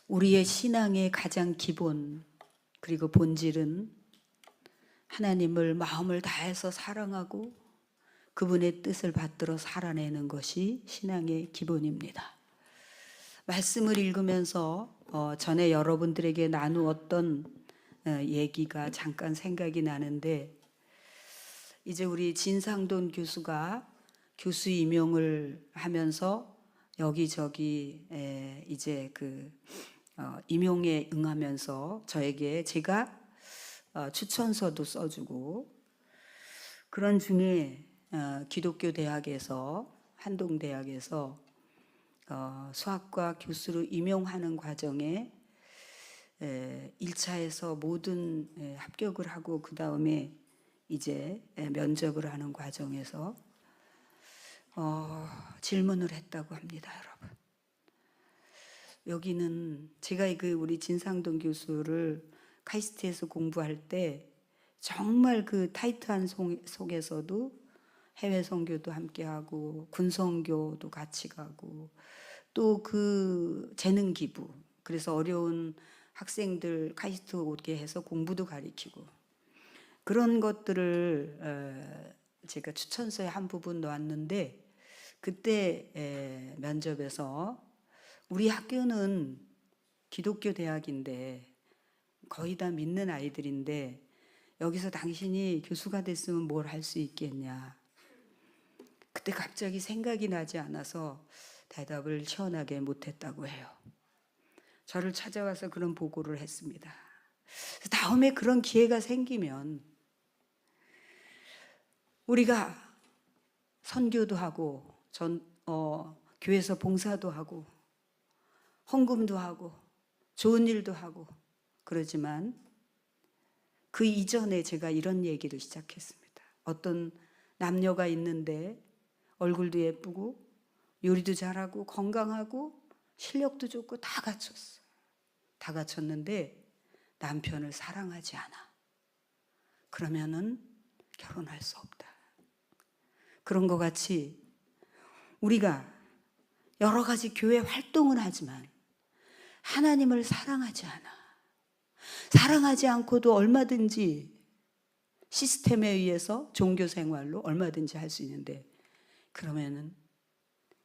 우리의 신앙의 가장 기본 그리고 본질은 하나님을 마음을 다해서 사랑하고 그분의 뜻을 받들어 살아내는 것이 신앙의 기본입니다. 말씀을 읽으면서 전에 여러분들에게 나누었던 얘기가 잠깐 생각이 나는데, 이제 우리 진상돈 교수가 교수 임용을 하면서 여기저기 이제 임용에 응하면서 저에게 제가 추천서도 써주고, 그런 중에 기독교 대학에서 한동대학에서 수학과 교수로 임용하는 과정에 1차에서 모든 합격을 하고 그 다음에 이제 면접을 하는 과정에서 질문을 했다고 합니다, 여러분. 여기는 제가 우리 진상돈 교수를 카이스트에서 공부할 때 정말 그 타이트한 속에서도 해외 선교도 함께 하고 군 선교도 같이 가고 또 그 재능 기부, 그래서 어려운 학생들 카이스트 오게 해서 공부도 가르치고 그런 것들을 제가 추천서에 한 부분 넣었는데, 그때 면접에서 우리 학교는 기독교 대학인데 거의 다 믿는 아이들인데 여기서 당신이 교수가 됐으면 뭘 할 수 있겠냐. 그때 갑자기 생각이 나지 않아서 대답을 시원하게 못했다고 해요. 저를 찾아와서 그런 보고를 했습니다. 다음에 그런 기회가 생기면 우리가 선교도 하고 교회에서 봉사도 하고 헌금도 하고 좋은 일도 하고 그러지만 그 이전에 제가 이런 얘기를 시작했습니다. 어떤 남녀가 있는데 얼굴도 예쁘고 요리도 잘하고 건강하고 실력도 좋고 다 갖췄어. 다 갖췄는데 남편을 사랑하지 않아. 그러면은 결혼할 수 없다. 그런 것 같이 우리가 여러 가지 교회 활동을 하지만 하나님을 사랑하지 않아. 사랑하지 않고도 얼마든지 시스템에 의해서 종교 생활로 얼마든지 할 수 있는데, 그러면은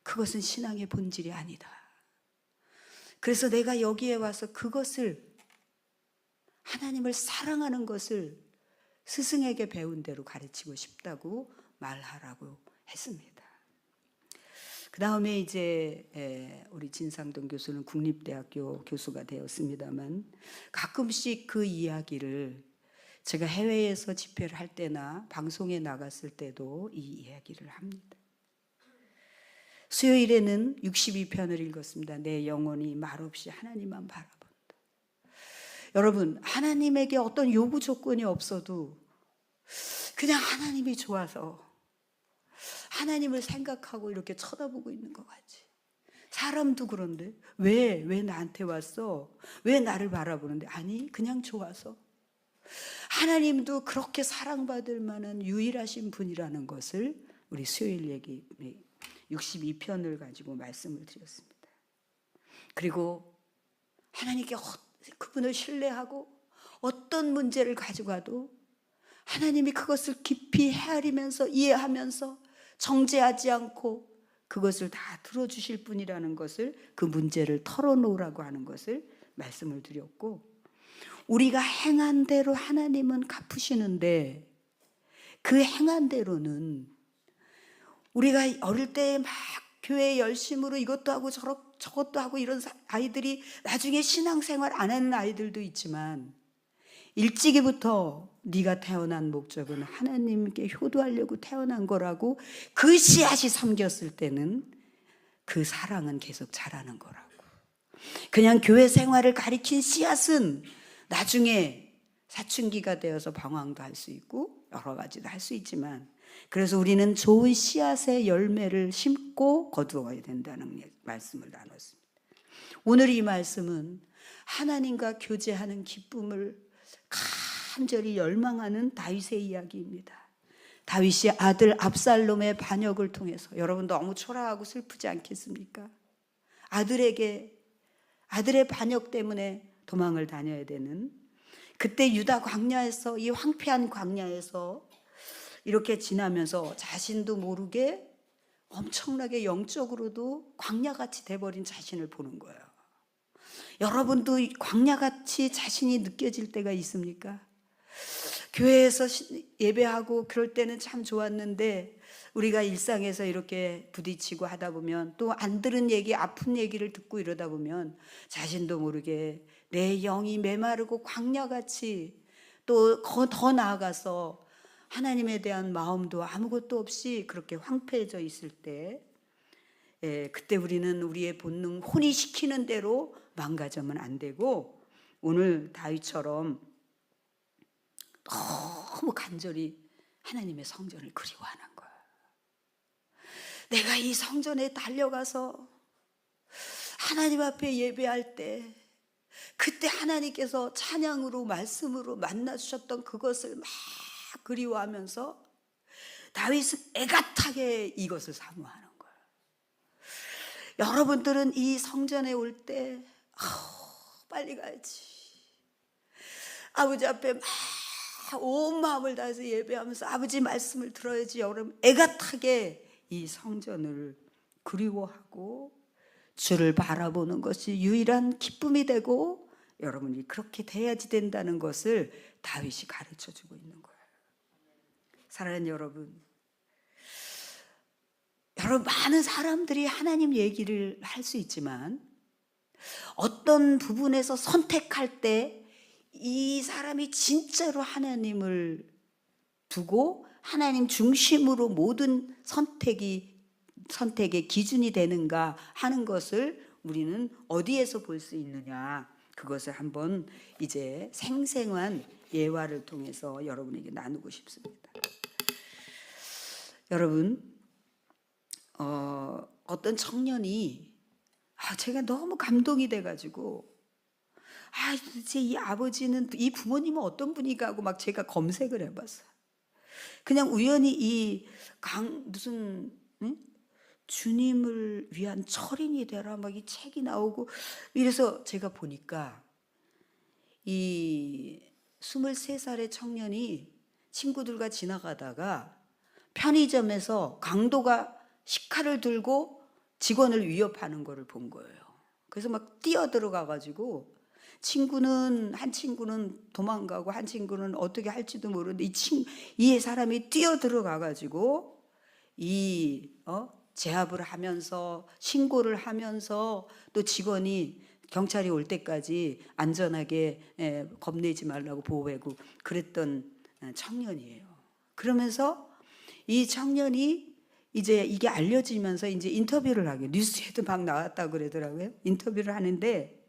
그것은 신앙의 본질이 아니다. 그래서 내가 여기에 와서 그것을, 하나님을 사랑하는 것을 스승에게 배운 대로 가르치고 싶다고 말하라고 했습니다. 그 다음에 이제 우리 진상돈 교수는 국립대학교 교수가 되었습니다만 가끔씩 그 이야기를 제가 해외에서 집회를 할 때나 방송에 나갔을 때도 이 이야기를 합니다. 수요일에는 62편을 읽었습니다. 내 영혼이 말없이 하나님만 바라본다. 여러분, 하나님에게 어떤 요구 조건이 없어도 그냥 하나님이 좋아서 하나님을 생각하고 이렇게 쳐다보고 있는 것 같지. 사람도 그런데 왜 나한테 왔어? 왜 나를 바라보는데? 아니, 그냥 좋아서. 하나님도 그렇게 사랑받을 만한 유일하신 분이라는 것을 우리 수요일 얘기 62편을 가지고 말씀을 드렸습니다. 그리고 하나님께 그분을 신뢰하고 어떤 문제를 가져가도 하나님이 그것을 깊이 헤아리면서 이해하면서 정죄하지 않고 그것을 다 들어주실 분이라는 것을, 그 문제를 털어놓으라고 하는 것을 말씀을 드렸고, 우리가 행한 대로 하나님은 갚으시는데 그 행한 대로는 우리가 어릴 때 막 교회 열심으로 이것도 하고 저것도 하고 이런 아이들이 나중에 신앙생활 안 하는 아이들도 있지만, 일찍이부터 네가 태어난 목적은 하나님께 효도하려고 태어난 거라고 그 씨앗이 삼겼을 때는 그 사랑은 계속 자라는 거라고. 그냥 교회 생활을 가리킨 씨앗은 나중에 사춘기가 되어서 방황도 할 수 있고 여러 가지도 할 수 있지만, 그래서 우리는 좋은 씨앗의 열매를 심고 거두어야 된다는 말씀을 나눴습니다. 오늘 이 말씀은 하나님과 교제하는 기쁨을 간절히 열망하는 다윗의 이야기입니다. 다윗이 아들 압살롬의 반역을 통해서, 여러분 너무 초라하고 슬프지 않겠습니까? 아들의 반역 때문에 도망을 다녀야 되는, 그때 유다 광야에서, 이 황폐한 광야에서 이렇게 지나면서 자신도 모르게 엄청나게 영적으로도 광야같이 돼버린 자신을 보는 거예요. 여러분도 광야같이 자신이 느껴질 때가 있습니까? 교회에서 예배하고 그럴 때는 참 좋았는데 우리가 일상에서 이렇게 부딪히고 하다 보면, 또 안 들은 얘기, 아픈 얘기를 듣고 이러다 보면 자신도 모르게 내 영이 메마르고 광야같이, 또 더 나아가서 하나님에 대한 마음도 아무것도 없이 그렇게 황폐해져 있을 때, 그때 우리는 우리의 본능, 혼이 시키는 대로 망가져면 안 되고, 오늘 다윗처럼 너무 간절히 하나님의 성전을 그리워하는 거야. 내가 이 성전에 달려가서 하나님 앞에 예배할 때, 그때 하나님께서 찬양으로, 말씀으로 만나 주셨던 그것을 막 그리워하면서 다윗은 애같하게 이것을 사모하는 거예요. 여러분들은 이 성전에 올 때 빨리 가야지, 아버지 앞에 막 온 마음을 다해서 예배하면서 아버지 말씀을 들어야지, 여러분 애같하게 이 성전을 그리워하고 주를 바라보는 것이 유일한 기쁨이 되고, 여러분이 그렇게 돼야지 된다는 것을 다윗이 가르쳐 주고 있는 거예요. 사랑하는 여러분, 많은 사람들이 하나님 얘기를 할 수 있지만 어떤 부분에서 선택할 때 이 사람이 진짜로 하나님을 두고 하나님 중심으로 모든 선택의 기준이 되는가 하는 것을 우리는 어디에서 볼 수 있느냐, 그것을 한번 이제 생생한 예화를 통해서 여러분에게 나누고 싶습니다. 여러분, 어떤 청년이 제가 너무 감동이 돼가지고 도대체 이 아버지는, 이 부모님은 어떤 분인가 하고 막 제가 검색을 해봤어요. 그냥 우연히 무슨 주님을 위한 철인이 되라 막 이 책이 나오고 이래서 제가 보니까 이 23살의 청년이 친구들과 지나가다가 편의점에서 강도가 식칼을 들고 직원을 위협하는 거를 본 거예요. 그래서 막 뛰어들어가 가지고 한 친구는 도망가고 한 친구는 어떻게 할지도 모르는데 이 사람이 뛰어들어가 가지고 제압을 하면서 신고를 하면서, 또 직원이 경찰이 올 때까지 안전하게 겁내지 말라고 보호하고 그랬던 청년이에요. 그러면서 이 청년이 이제 이게 알려지면서 이제 인터뷰를 하게, 뉴스에도 막 나왔다고 그러더라고요. 인터뷰를 하는데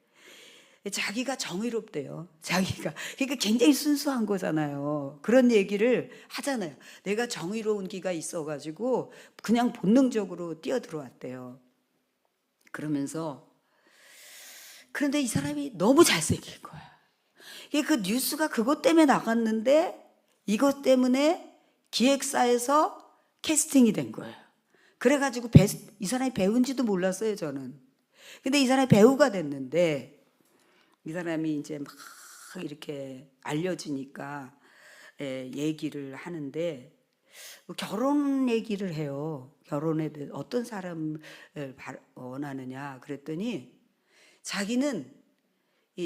자기가 정의롭대요. 그러니까 굉장히 순수한 거잖아요. 그런 얘기를 하잖아요. 내가 정의로운 기가 있어가지고 그냥 본능적으로 뛰어들어왔대요. 그러면서, 그런데 이 사람이 너무 잘생긴 거야. 그 뉴스가 그것 때문에 나갔는데 이것 때문에 기획사에서 캐스팅이 된 거예요. 그래가지고 이 사람이 배우인지도 몰랐어요, 저는. 근데 이 사람이 배우가 됐는데, 이 사람이 이제 막 이렇게 알려지니까 얘기를 하는데 결혼 얘기를 해요. 결혼에 대해 어떤 사람을 원하느냐 그랬더니 자기는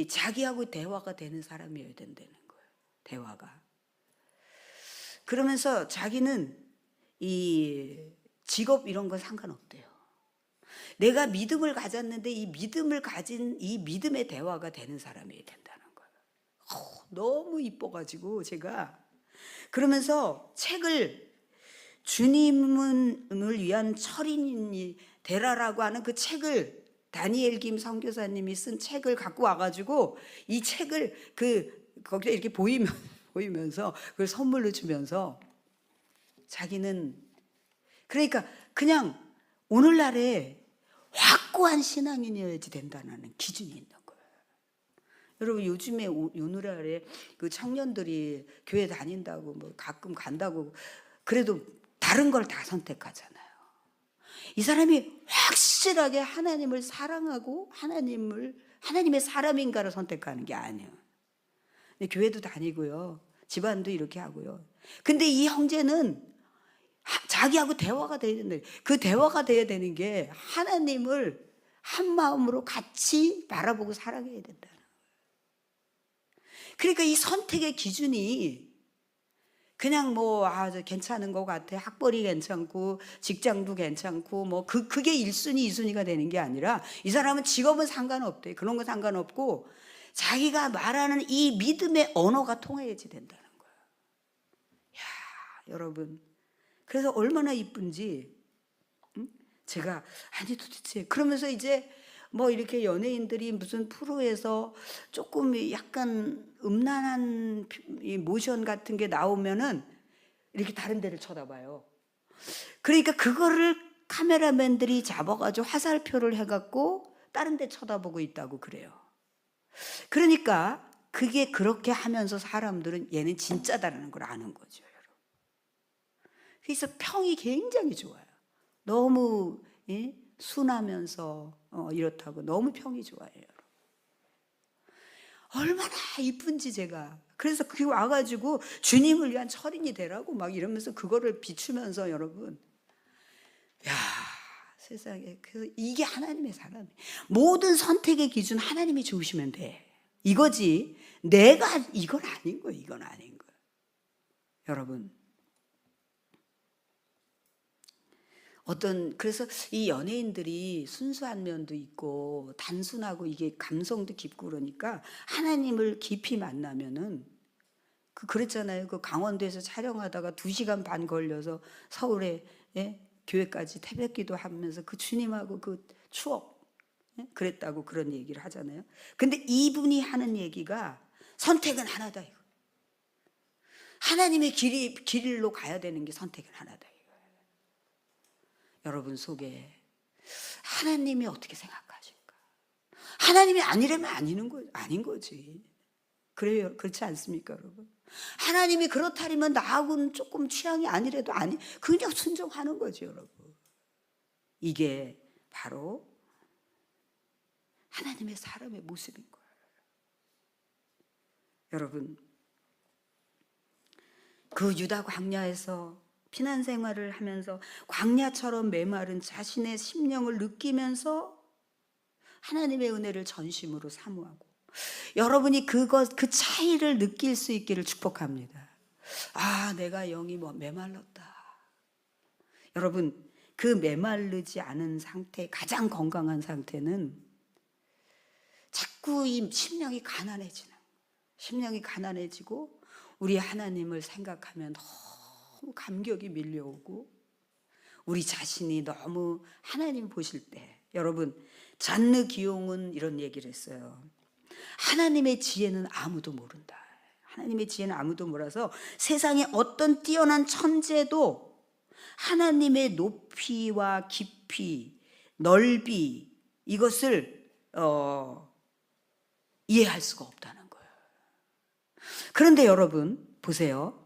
자기하고 대화가 되는 사람이어야 된다는 거예요. 대화가. 그러면서 자기는 이 직업 이런 건 상관없대요. 내가 믿음을 가졌는데 이 믿음을 가진 이 믿음의 대화가 되는 사람이 된다는 거예요. 너무 이뻐가지고 제가, 그러면서 책을, 주님을 위한 철인이 되라라고 하는 그 책을, 다니엘 김 선교사님이 쓴 책을 갖고 와가지고 이 책을 거기에 이렇게 보이면서 그걸 선물로 주면서, 자기는 그러니까 그냥 오늘날에 확고한 신앙인이어야지 된다는 기준이 있는 거예요. 여러분, 요즘에 오늘날에 그 청년들이 교회 다닌다고 뭐 가끔 간다고 그래도 다른 걸 다 선택하잖아요. 이 사람이 확실하게 하나님을 사랑하고 하나님의 사람인가를 선택하는 게 아니에요. 근데 교회도 다니고요. 집안도 이렇게 하고요. 근데 이 형제는 자기하고 대화가 돼야 된다. 그 대화가 돼야 되는 게 하나님을 한 마음으로 같이 바라보고 사랑해야 된다는 거예요. 그러니까 이 선택의 기준이 그냥 저 괜찮은 것 같아. 학벌이 괜찮고 직장도 괜찮고 그게 1순위, 2순위가 되는 게 아니라 이 사람은 직업은 상관없대. 그런 거 상관없고 자기가 말하는 이 믿음의 언어가 통해야지 된다는 거예요. 야, 여러분. 그래서 얼마나 이쁜지 제가 아니 도대체 그러면서 이제 이렇게 연예인들이 무슨 프로에서 조금 약간 음란한 이 모션 같은 게 나오면은 이렇게 다른 데를 쳐다봐요. 그러니까 그거를 카메라맨들이 잡아가지고 화살표를 해갖고 다른 데 쳐다보고 있다고 그래요. 그러니까 그게 그렇게 하면서 사람들은 얘는 진짜다라는 걸 아는 거죠, 여러분. 그래서 평이 굉장히 좋아요. 너무 순하면서 이렇다고 너무 평이 좋아요, 여러분. 얼마나 이쁜지 제가. 그래서 그게 와가지고 주님을 위한 철인이 되라고 막 이러면서 그거를 비추면서 여러분, 야, 세상에. 그래서 이게 하나님의 사람이에요. 모든 선택의 기준 하나님이 좋으시면 돼. 이거지. 내가 이건 아닌 거예요. 이건 아닌 거예요. 여러분. 그래서 이 연예인들이 순수한 면도 있고 단순하고 이게 감성도 깊고 그러니까 하나님을 깊이 만나면은 그랬잖아요. 그 강원도에서 촬영하다가 2시간 반 걸려서 서울에 교회까지 태백기도 하면서 그 주님하고 그 추억 그랬다고 그런 얘기를 하잖아요. 근데 이분이 하는 얘기가 선택은 하나다 이거. 하나님의 길로 가야 되는 게 선택은 하나다. 여러분 속에 하나님이 어떻게 생각하실까? 하나님이 아니라면 아닌 거지. 그래요, 그렇지 않습니까, 여러분? 하나님이 그렇다면 나하고는 조금 취향이 아니래도 그냥 순종하는 거죠, 여러분. 이게 바로 하나님의 사람의 모습인 거예요. 여러분, 그 유다 광야에서 피난 생활을 하면서 광야처럼 메마른 자신의 심령을 느끼면서 하나님의 은혜를 전심으로 사모하고 여러분이 그 차이를 느낄 수 있기를 축복합니다. 아, 내가 영이 메말랐다. 여러분, 그 메마르지 않은 상태, 가장 건강한 상태는 자꾸 이 심령이 가난해지고 우리 하나님을 생각하면 너무 감격이 밀려오고 우리 자신이 너무 하나님 보실 때 여러분 잔느 기용은 이런 얘기를 했어요. 하나님의 지혜는 아무도 모른다. 하나님의 지혜는 아무도 몰라서 세상에 어떤 뛰어난 천재도 하나님의 높이와 깊이, 넓이 이것을 이해할 수가 없다는 거예요. 그런데 여러분 보세요.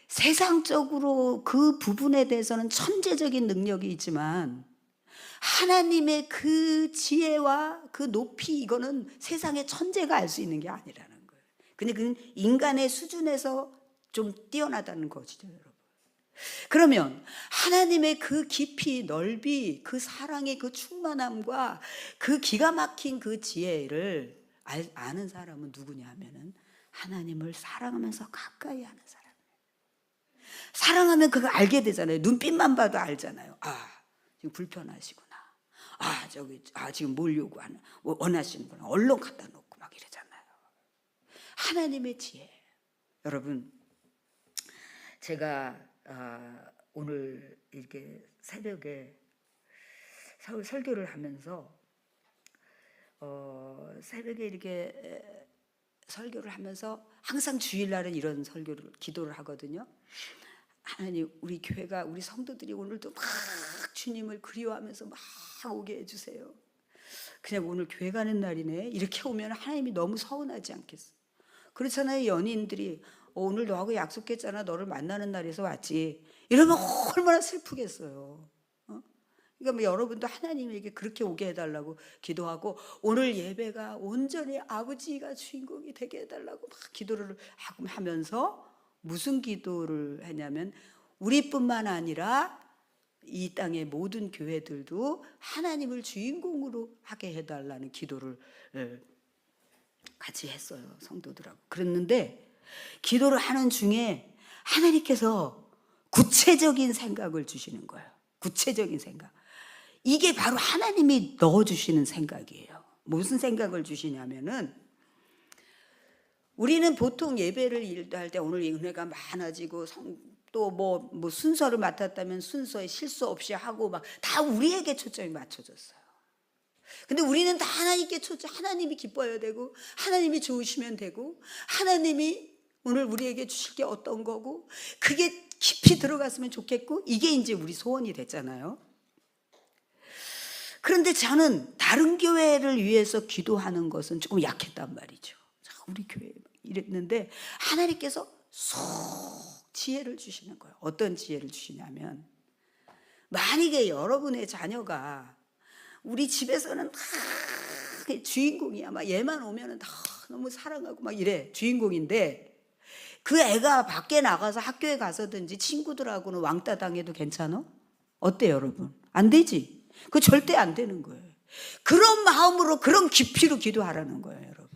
세상적으로 그 부분에 대해서는 천재적인 능력이 있지만 하나님의 그 지혜와 그 높이 이거는 세상의 천재가 알 수 있는 게 아니라는 거예요. 근데 그는 인간의 수준에서 좀 뛰어나다는 것이죠, 여러분. 그러면 하나님의 그 깊이, 넓이, 그 사랑의 그 충만함과 그 기가 막힌 그 지혜를 아는 사람은 누구냐 하면은 하나님을 사랑하면서 가까이 하는 사람. 사랑하면 그거 알게 되잖아요. 눈빛만 봐도 알잖아요. 아, 지금 불편하시구나. 지금 뭘 원하시는구나. 얼른 갖다 놓고 막 이러잖아요. 하나님의 지혜. 여러분, 제가 오늘 이렇게 새벽에 서울 설교를 하면서 새벽에 이렇게 설교를 하면서 항상 주일날은 이런 기도를 하거든요. 하나님, 우리 교회가 우리 성도들이 오늘도 막 주님을 그리워하면서 막 오게 해주세요. 그냥 오늘 교회 가는 날이네. 이렇게 오면 하나님이 너무 서운하지 않겠어? 그렇잖아요. 연인들이 오늘 너하고 약속했잖아. 너를 만나는 날에서 왔지. 이러면 얼마나 슬프겠어요. 그러니까 뭐 여러분도 하나님에게 그렇게 오게 해달라고 기도하고, 오늘 예배가 온전히 아버지가 주인공이 되게 해달라고 막 기도를 하면서, 무슨 기도를 했냐면, 우리뿐만 아니라 이 땅의 모든 교회들도 하나님을 주인공으로 하게 해달라는 기도를 같이 했어요, 성도들하고. 그랬는데 기도를 하는 중에 하나님께서 구체적인 생각을 주시는 거예요. 구체적인 생각. 이게 바로 하나님이 넣어주시는 생각이에요. 무슨 생각을 주시냐면은, 우리는 보통 예배를 일할 때 오늘 은혜가 많아지고 또 뭐 순서를 맡았다면 순서에 실수 없이 하고 막 다 우리에게 초점이 맞춰졌어요. 근데 우리는 다 하나님께 하나님이 기뻐야 되고, 하나님이 좋으시면 되고, 하나님이 오늘 우리에게 주실 게 어떤 거고, 그게 깊이 들어갔으면 좋겠고, 이게 이제 우리 소원이 됐잖아요. 그런데 저는 다른 교회를 위해서 기도하는 것은 조금 약했단 말이죠. 우리 교회 이랬는데 하나님께서 속 지혜를 주시는 거예요. 어떤 지혜를 주시냐면, 만약에 여러분의 자녀가 우리 집에서는 다 주인공이야, 막 얘만 오면은 다 너무 사랑하고 막 이래, 주인공인데, 그 애가 밖에 나가서 학교에 가서든지 친구들하고는 왕따 당해도 괜찮아? 어때 여러분? 안 되지. 그거 절대 안 되는 거예요. 그런 마음으로, 그런 깊이로 기도하라는 거예요, 여러분.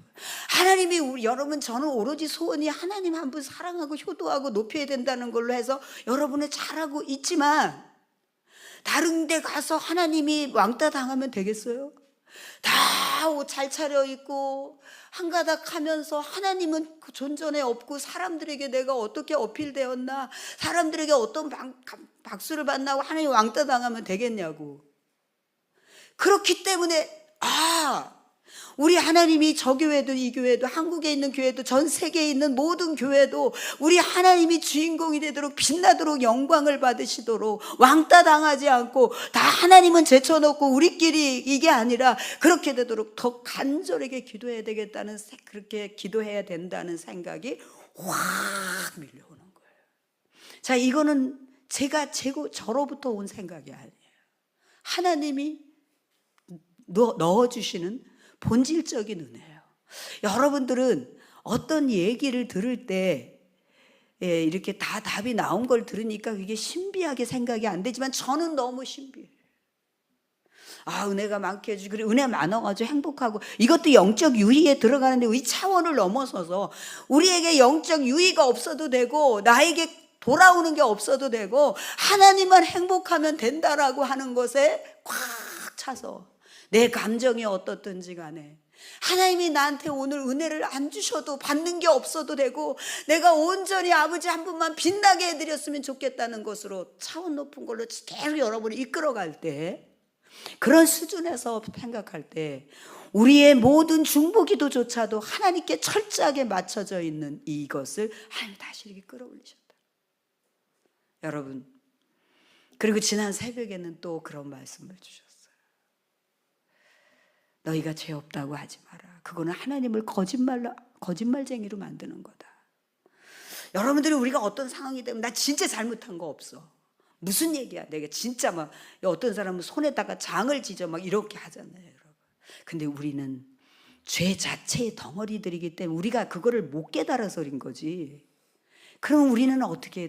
하나님이 여러분, 저는 오로지 소원이 하나님 한 분 사랑하고 효도하고 높여야 된다는 걸로 해서 여러분을 잘하고 있지만, 다른 데 가서 하나님이 왕따 당하면 되겠어요? 다 옷 잘 차려입고 한가닥 하면서 하나님은 그 존전에 없고, 사람들에게 내가 어떻게 어필되었나, 사람들에게 어떤 박수를 받나, 하나님 왕따 당하면 되겠냐고. 그렇기 때문에 우리 하나님이 저 교회도 이 교회도 한국에 있는 교회도 전 세계에 있는 모든 교회도 우리 하나님이 주인공이 되도록, 빛나도록, 영광을 받으시도록, 왕따 당하지 않고 다 하나님은 제쳐놓고 우리끼리 이게 아니라 그렇게 되도록 더 간절하게 기도해야 되겠다는, 그렇게 기도해야 된다는 생각이 확 밀려오는 거예요. 자, 이거는 저로부터 온 생각이 아니에요. 하나님이 넣어주시는 본질적인 은혜예요. 여러분들은 어떤 얘기를 들을 때 이렇게 다 답이 나온 걸 들으니까 그게 신비하게 생각이 안 되지만, 저는 너무 신비해요. 은혜가 많게 해주고, 그래, 은혜 많아가지고 행복하고, 이것도 영적 유의에 들어가는데 이 차원을 넘어서서 우리에게 영적 유의가 없어도 되고, 나에게 돌아오는 게 없어도 되고, 하나님만 행복하면 된다라고 하는 것에 꽉 차서, 내 감정이 어떻든지 간에 하나님이 나한테 오늘 은혜를 안 주셔도, 받는 게 없어도 되고, 내가 온전히 아버지 한 분만 빛나게 해드렸으면 좋겠다는 것으로 차원 높은 걸로 계속 여러분을 이끌어갈 때, 그런 수준에서 생각할 때 우리의 모든 중보기도조차도 하나님께 철저하게 맞춰져 있는 이것을 하나님 다시 이렇게 끌어올리셨다. 여러분, 그리고 지난 새벽에는 또 그런 말씀을 주셨어요. 너희가 죄 없다고 하지 마라. 그거는 하나님을 거짓말쟁이로 만드는 거다. 여러분들이, 우리가 어떤 상황이 되면 나 진짜 잘못한 거 없어, 무슨 얘기야, 내가 진짜 막, 어떤 사람은 손에다가 장을 지져 막 이렇게 하잖아요, 여러분. 근데 우리는 죄 자체의 덩어리들이기 때문에 우리가 그거를 못 깨달아서 그런 거지. 그럼 우리는 어떻게,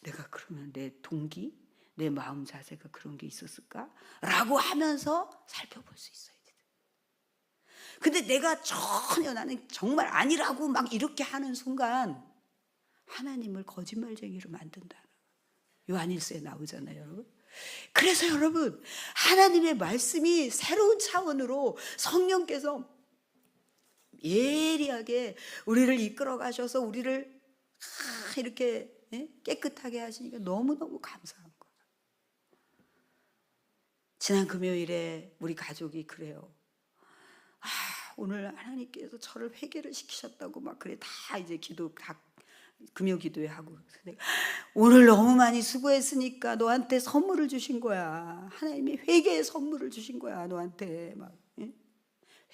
내가 그러면 내 동기, 내 마음 자세가 그런 게 있었을까? 라고 하면서 살펴볼 수 있어야 돼. 근데 내가 전혀, 나는 정말 아니라고 막 이렇게 하는 순간 하나님을 거짓말쟁이로 만든다는, 요한일서에 나오잖아요, 여러분. 그래서 여러분, 하나님의 말씀이 새로운 차원으로 성령께서 예리하게 우리를 이끌어 가셔서 우리를 이렇게 깨끗하게 하시니까 너무너무 감사한 거예요. 지난 금요일에 우리 가족이 그래요. 오늘 하나님께서 저를 회개를 시키셨다고 막 그래, 다 이제 기도 다 금요 기도회 하고, 오늘 너무 많이 수고했으니까 너한테 선물을 주신 거야. 하나님이 회개의 선물을 주신 거야, 너한테. 막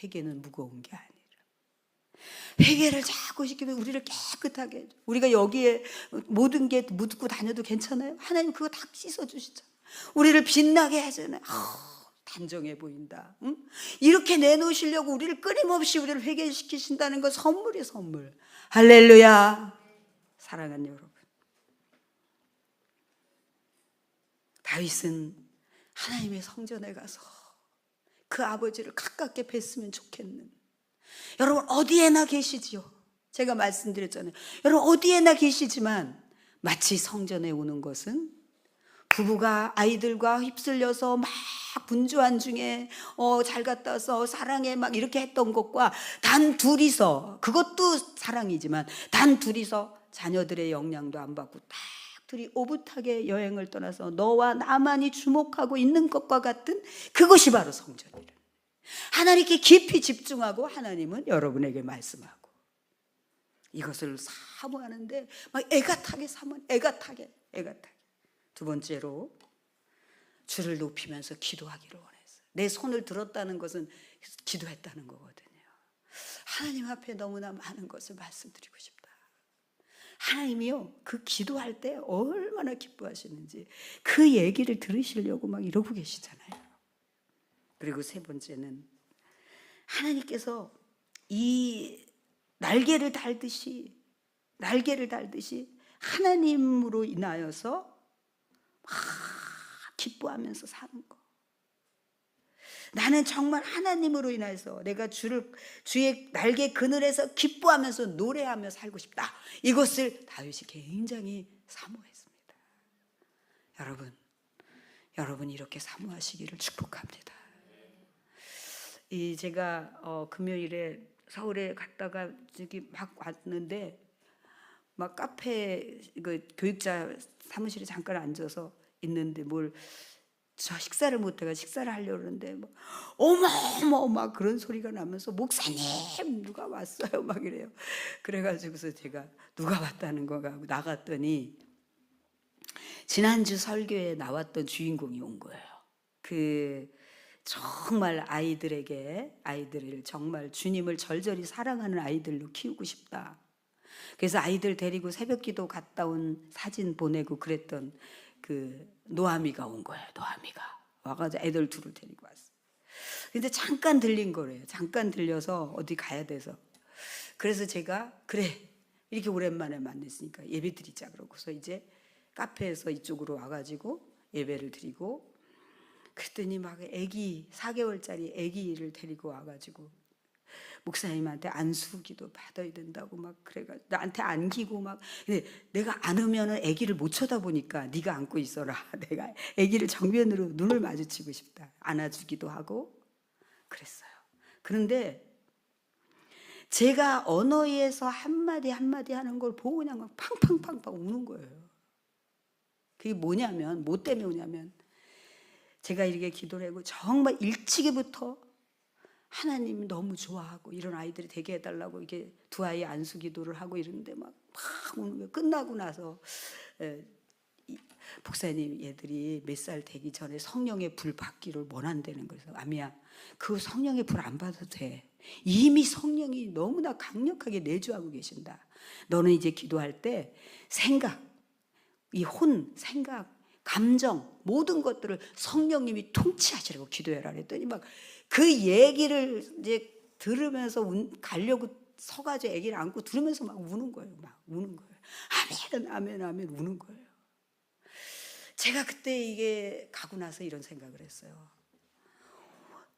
회개는 무거운 게 아니라 회개를 자꾸 시키면 우리를 깨끗하게 해줘. 우리가 여기에 모든 게 묻고 다녀도 괜찮아요? 하나님 그거 다 씻어주시잖아요. 우리를 빛나게 하잖아요. 단정해 보인다. 응? 이렇게 내놓으시려고 우리를 끊임없이 우리를 회개시키신다는 거 선물이에요, 선물. 할렐루야. 사랑하는 여러분, 다윗은 하나님의 성전에 가서 그 아버지를 가깝게 뵀으면 좋겠는, 여러분 어디에나 계시지요. 제가 말씀드렸잖아요. 여러분 어디에나 계시지만 마치 성전에 오는 것은 부부가 아이들과 휩쓸려서 막 분주한 중에 잘 갔다 와서 사랑해 막 이렇게 했던 것과 단 둘이서, 그것도 사랑이지만 단 둘이서 자녀들의 영향도 안 받고 딱 둘이 오붓하게 여행을 떠나서 너와 나만이 주목하고 있는 것과 같은 그것이 바로 성전이라. 하나님께 깊이 집중하고 하나님은 여러분에게 말씀하고, 이것을 사모하는데 막 애가 타게 애가 타게. 두 번째로 주를 높이면서 기도하기를 원했어요. 내 손을 들었다는 것은 기도했다는 거거든요. 하나님 앞에 너무나 많은 것을 말씀드리고 싶다. 하나님이요, 그 기도할 때 얼마나 기뻐하시는지 그 얘기를 들으시려고 막 이러고 계시잖아요. 그리고 세 번째는 하나님께서 이 날개를 달듯이 하나님으로 인하여서 막 기뻐하면서 사는 거. 나는 정말 하나님으로 인해서 내가 주의 날개 그늘에서 기뻐하면서 노래하며 살고 싶다. 이것을 다윗이 굉장히 사모했습니다. 여러분 이렇게 사모하시기를 축복합니다. 제가 금요일에 서울에 갔다가 저기 막 왔는데, 막 카페 교육자 사무실에 잠깐 앉아서 있는데 저 식사를 못해가 식사를 하려고 그러는데 어머 막 그런 소리가 나면서 목사님 누가 왔어요 막 이래요. 그래가지고서 제가 누가 왔다는 거가 나갔더니 지난주 설교에 나왔던 주인공이 온 거예요. 정말 아이들을 정말 주님을 절절히 사랑하는 아이들로 키우고 싶다. 그래서 아이들 데리고 새벽기도 갔다 온 사진 보내고 그랬던 노아미가 온 거예요. 노아미가 와가지고 애들 둘을 데리고 왔어요. 근데 잠깐 들린 거래요. 잠깐 들려서 어디 가야 돼서. 그래서 제가 그래 이렇게 오랜만에 만났으니까 예배 드리자 그러고서 이제 카페에서 이쪽으로 와가지고 예배를 드리고, 그랬더니 막 4개월짜리 아기를 데리고 와가지고 목사님한테 안수기도 받아야 된다고 막 그래가지고 나한테 안기고 막. 근데 내가 안으면은 아기를 못 쳐다보니까 네가 안고 있어라. 내가 아기를 정면으로 눈을 마주치고 싶다. 안아주기도 하고 그랬어요. 그런데 제가 언어에서 한마디 하는 걸 보고 그냥 막 팡팡팡팡 우는 거예요. 그게 뭐 때문에 우냐면 제가 이렇게 기도를 하고 정말 일찍이부터 하나님 너무 좋아하고 이런 아이들이 되게 해달라고 이게 두 아이 안수 기도를 하고 이러는데 막 우는 거예요. 끝나고 나서 목사님 얘들이 몇 살 되기 전에 성령의 불 받기를 원한다는 거예요. 아미야, 그 성령의 불 안 받아도 돼. 이미 성령이 너무나 강력하게 내주하고 계신다. 너는 이제 기도할 때 생각, 생각, 감정 모든 것들을 성령님이 통치하시라고 기도해라 그랬더니 막 그 얘기를 이제 들으면서 가려고 서가지고 아기를 안고 들으면서 막 우는 거예요. 아멘 우는 거예요. 제가 그때 이게 가고 나서 이런 생각을 했어요.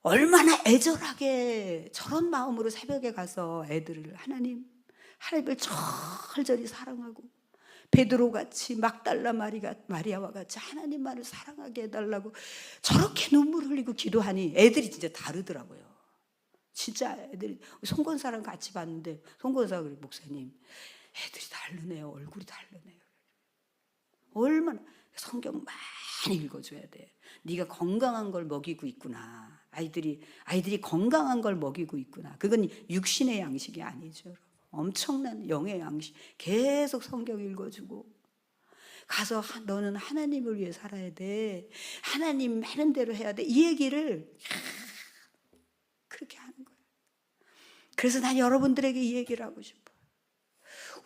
얼마나 애절하게 저런 마음으로 새벽에 가서 애들을 하나님을 절절히 사랑하고 베드로같이 막달라 마리아와 같이 하나님만을 사랑하게 해달라고 저렇게 눈물 흘리고 기도하니 애들이 진짜 다르더라고요. 진짜 애들이, 송건사랑 같이 봤는데 송건사가 그래, 목사님 애들이 다르네요. 얼굴이 다르네요. 얼마나 성경 많이 읽어줘야 돼. 네가 건강한 걸 먹이고 있구나. 아이들이 건강한 걸 먹이고 있구나. 그건 육신의 양식이 아니죠. 엄청난 영의 양식. 계속 성경 읽어주고 가서 너는 하나님을 위해 살아야 돼. 하나님 하는 대로 해야 돼. 이 얘기를 그렇게 하는 거예요. 그래서 난 여러분들에게 이 얘기를 하고 싶어요.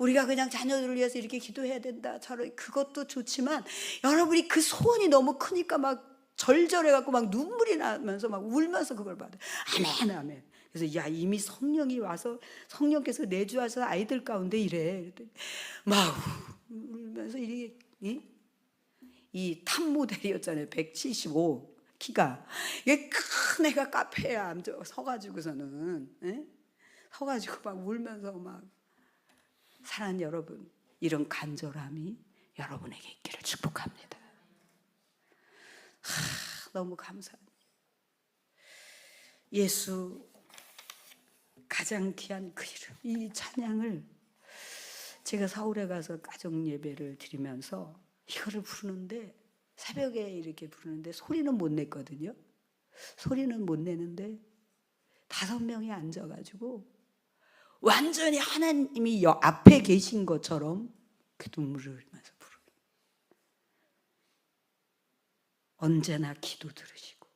우리가 그냥 자녀들을 위해서 이렇게 기도해야 된다. 그것도 좋지만 여러분이 그 소원이 너무 크니까 막 절절해갖고 막 눈물이 나면서 막 울면서 그걸 받아요. 아멘, 아멘. 그래서 야, 이미 성령이 와서 성령께서 내주하셔서 아이들 가운데 이래. 그랬더니 막 울면서 이 탑 모델이었잖아요. 175 키가. 이게 큰 애가 카페에 앉아 서가지고서는 서가지고 막 울면서 막 사랑하는 여러분, 이런 간절함이 여러분에게 있기를 축복합니다. 너무 감사합니다. 예수 가장 귀한 그 이름, 이 찬양을 제가 서울에 가서 가정 예배를 드리면서 이거를 부르는데, 새벽에 이렇게 부르는데 소리는 못 냈거든요. 소리는 못 내는데 5명이 앉아가지고 완전히 하나님이 앞에 계신 것처럼 그 눈물을 흘리면서 부르는, 언제나 기도 들으시고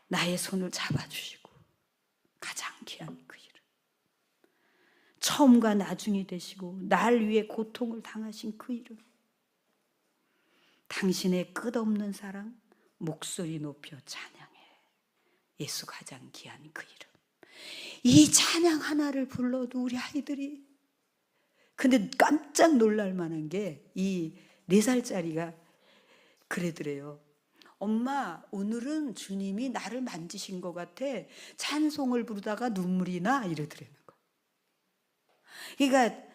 나의 손을 잡아주시고 가장 귀한 그 이름, 처음과 나중이 되시고 날 위해 고통을 당하신 그 이름, 당신의 끝없는 사랑 목소리 높여 찬양해. 예수 가장 귀한 그 이름. 이 찬양 하나를 불러도 우리 아이들이, 근데 깜짝 놀랄 만한 게 이 4살짜리가 그러더래요. 엄마, 오늘은 주님이 나를 만지신 것 같아. 찬송을 부르다가 눈물이 나. 이러더라는 거. 그러니까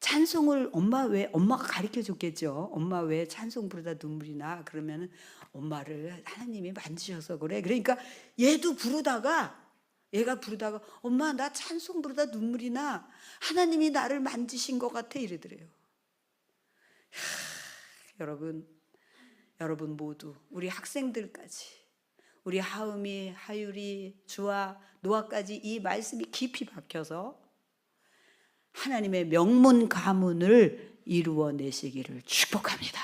찬송을 엄마가 가르쳐 줬겠죠. 엄마 왜 찬송 부르다 눈물이 나? 그러면은 엄마를 하나님이 만지셔서 그래. 그러니까 얘가 부르다가 엄마, 나 찬송 부르다 눈물이 나. 하나님이 나를 만지신 것 같아. 이러더래요. 여러분 모두, 우리 학생들까지, 우리 하음이, 하율이, 주아, 노아까지 이 말씀이 깊이 박혀서 하나님의 명문 가문을 이루어내시기를 축복합니다.